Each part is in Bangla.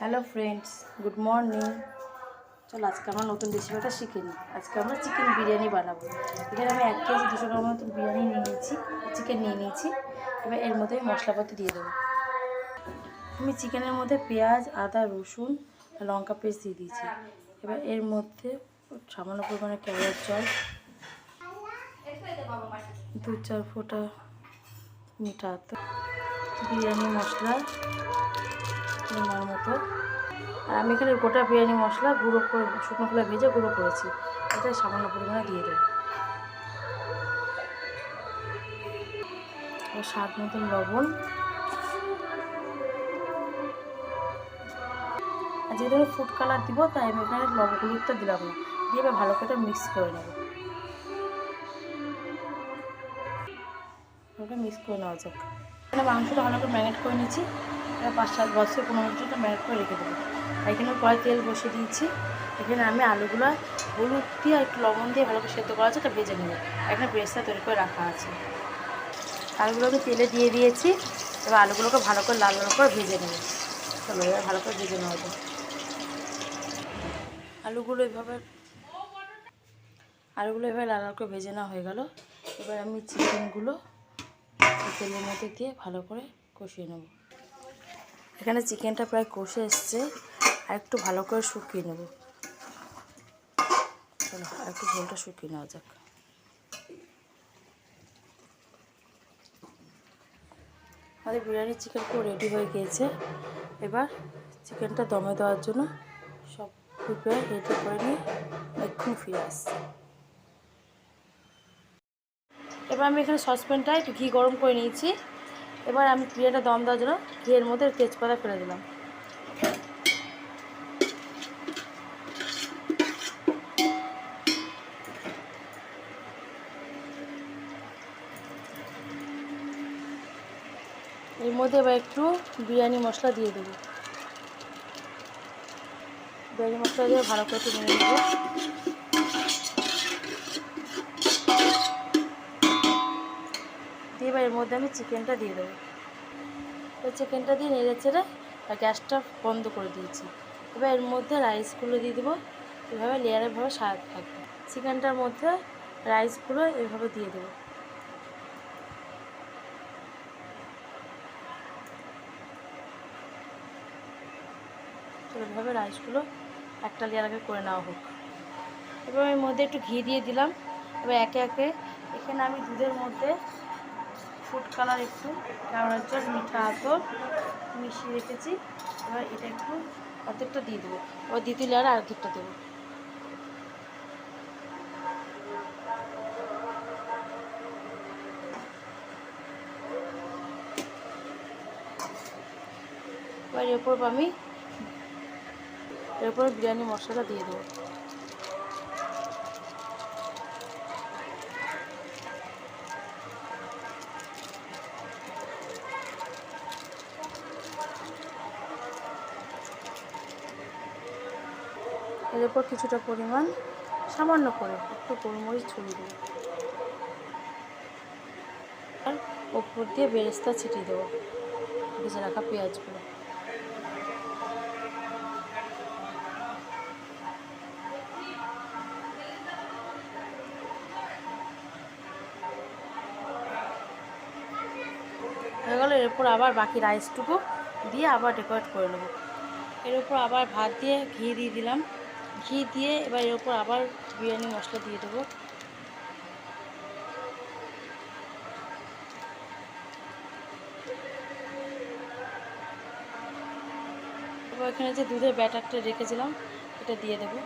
Hello friends, good morning. চলো আজকে আমরা নতুন রেসিপিটা শিখে নিই। আজকে আমরা চিকেন বিরিয়ানি বানাবো। এখানে আমি 1 কেজি 200 গ্রাম মতো বিরিয়ানি নিয়ে নিয়েছি, চিকেন নিয়ে নিয়েছি। এবার এর মধ্যে মশলাপাতি দিয়ে দেবো। আমি চিকেনের মধ্যে পেঁয়াজ, আদা, রসুন, লঙ্কা পেস্ট দিয়ে দিয়েছি। এবার এর মধ্যে সামান্য পরিমাণে কেওড়ার জল, 2-4 ফোঁটা মিঠা আতর, বিরিয়ানি মশলা পরিমাণ মতো। আর আমি এখানে গোটা বিরিয়ানি মশলা গুঁড়ো করে শুকনো খোলা ভেজে গুঁড়ো করেছি, এটা সামান্য পরিমাণে দিয়ে দেবো। স্বাদ মতন লবণ। আর যেহেতু ফুড কালার দিব, তাই আমি এখানে হলুদটা দিলাম না, দিয়ে এবার ভালো করে মিক্স করে নেব। মিক্স করে নেওয়া যাক। এখানে মাংসটা ভালো করে ম্যারিনেট করে নিয়েছি। এবার 5-10 থেকে 15 মিনিট ম্যারিনেট করে রেখে দেবো। আর এখানে কড়াই তেল বসিয়ে দিয়েছি। এখানে আমি আলুগুলো হলুদ দিয়ে আর একটু লবণ দিয়ে ভালো করে সেদ্ধ করা আছে, এটা ভেজে নেব। এখানে ব্রেস্টটা তৈরি করে রাখা আছে। আলুগুলোকে তেলে দিয়ে দিয়েছি। এবার আলুগুলোকে ভালো করে লাল লাল করে ভেজে নেব। চলো এবার ভালো করে ভেজে নেওয়া যায়। আলুগুলো এভাবে লাল লাল করে ভেজে নেওয়া হয়ে গেল। এবার আমি চিকেনগুলো তেলের মধ্যে দিয়ে ভালো করে কষিয়ে নেব। এখানে চিকেনটা প্রায় কষে এসছে, আর একটু ভালো করে শুকিয়ে নেব। চলো আর একটু ঝোলটা শুকিয়ে নেওয়া যাক। আমাদের বিরিয়ানি চিকেন পুরো রেডি হয়ে গিয়েছে। এবার চিকেনটা দমে দেওয়ার জন্য সব প্রিপেয়ার রেডি করে নিয়ে এক্ষুনি ফিরে আসছি। এবার আমি এখানে সসপ্যানটায় একটু ঘি গরম করে নিয়েছি। এবার আমি বিরিয়ানিটা দম দেওয়ার জন্য ঘিয়ের মধ্যে তেজপাতা ফেলে দিলাম। এর মধ্যে এবার একটু বিরিয়ানি মশলা দিয়ে দেবো। বিরিয়ানি মশলা দিয়ে ভালো করে একটু নেড়ে নেব। দিয়ে এবার এর মধ্যে আমি চিকেনটা দিয়ে দেবো। এবার চিকেনটা দিয়ে নেড়ে ছেড়ে আর গ্যাসটা বন্ধ করে দিয়েছি। এবার এর মধ্যে রাইসগুলো দিয়ে দেবো। এভাবে লেয়ারেভাবে সাজাতে থাকবে। চিকেনটার মধ্যে রাইসগুলো এভাবে দিয়ে দেবো। তো এভাবে রাইসগুলো একটা লেয়ার আগে করে নেওয়া হোক। এবার এর মধ্যে একটু ঘি দিয়ে দিলাম। এবার একে একে এখানে আমি দুধের মধ্যে ফুড কালার, একটু কেওড়ার জল, মিঠা আতর মিশিয়ে রেখেছি। এবার এটা একটু অর্ধেকটা দিয়ে দেবো। এবার দ্বিতীয় লেয়ারে অর্ধেকটা দেবো। এবার এরপর বিরিয়ানি মশলাটা দিয়ে দেবো। এর উপর কিছুটা পরিমাণ সামান্য করে একটু গোলমরিচ ছড়িয়ে দেবো। আর ওপর দিয়ে বেরেস্তা ছিটিয়ে দেবো ভেজে রাখা পেঁয়াজগুলো। হয়ে গেলো। এরপর আবার বাকি রাইসটুকু দিয়ে আবার ডেকোরেট করে নেবো। এর উপর আবার ভাত দিয়ে ঘি দিয়ে দিলাম। ঘি দিয়ে এবার এর উপর আবার বিরিয়ানি মশলা দিয়ে দেবো। এবার এখানে যে দুধের ব্যাটারটা রেখেছিলাম এটা দিয়ে দেবো।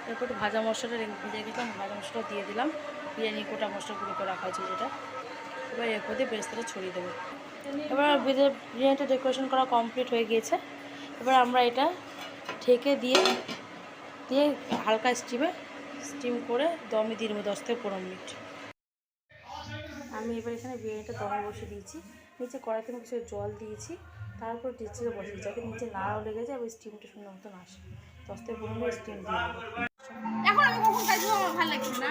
এরপর ভাজা মশলাটা ভেজে রেখেছিলাম, ভাজা মশলা দিয়ে দিলাম। বিরিয়ানি গোটা মশলা গুঁড়ো করে রাখা হয়েছে যেটা। এবার এরপর দিয়ে বেরেস্তাটা ছড়িয়ে দেবো। এবার বিরিয়ানিটা ডেকোরেশন করা কমপ্লিট হয়ে গিয়েছে। এবার আমরা এটা ঢেকে দিয়ে হালকা স্টিম করে দমে দিয়ে দেবো 10 থেকে 15 মিনিট। আমি এবার এখানে বিরিয়ানিটা দমে বসিয়ে দিয়েছি। নিচে কড়াইতে আমি কিছু জল দিয়েছি, তারপর ডিচে বসিয়ে যাতে নিচে নাড়াও লেগে যায় এবং স্টিমটা সুন্দর মতন আসে। 10 থেকে 15 মিনিট স্টিম দিয়ে দেবো। এখন আমি কখন খাইছি, আমার ভালো লাগছে না।